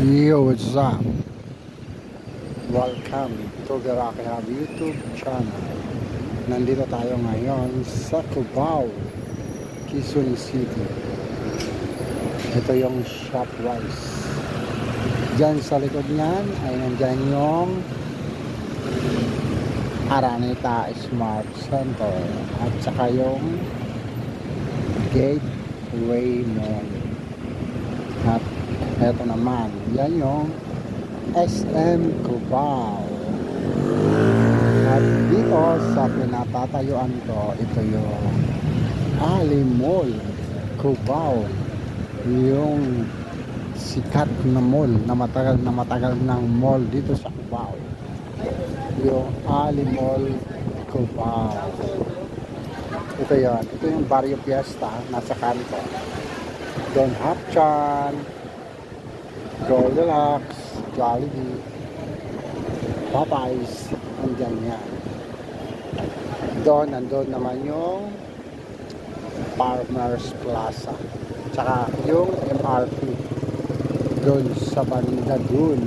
Yo, what's up? Welcome to the Rocky Hub YouTube channel. Nandito tayo ngayon sa Cubao, Quezon City. Ito yung Shopwise. Diyan sa likod niyan ay nandyan yung Araneta Smart Center at saka yung Gateway Mall. At eto naman, yan yung SM Cubao. At dito sa pinatatayuan ko, ito yung Ali Mall Cubao, yung sikat na mall na matagal ng mall dito sa Cubao, yung Ali Mall Cubao. Ito yan, ito yung Barrio Fiesta, nasa kanto. Don Hapchan, Goldilocks, Jollibee, Popeyes, andyan yan. Nandun naman yung Farmers Plaza, tsaka yung MRT doon sa banda doon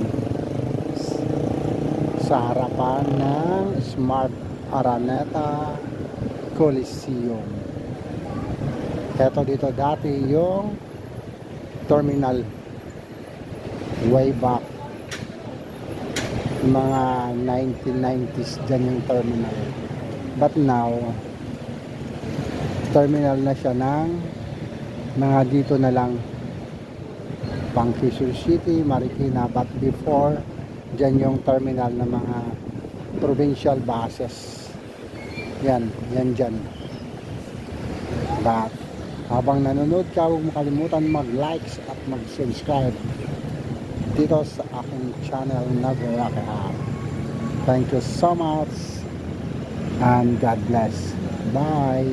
sa harapan ng Smart Araneta Coliseum. Eto dito dati yung terminal way back mga 1990s, dyan yung terminal. But now terminal na siya ng mga dito na lang pang Quezon City, Marikina. But before, dyan yung terminal ng mga provincial buses. Yan dyan. But habang nanonood ka, huwag mo kalimutan mag-likes at mag-subscribe dito sa aking channel na Rocky Hub. Thank you so much and God bless. Bye.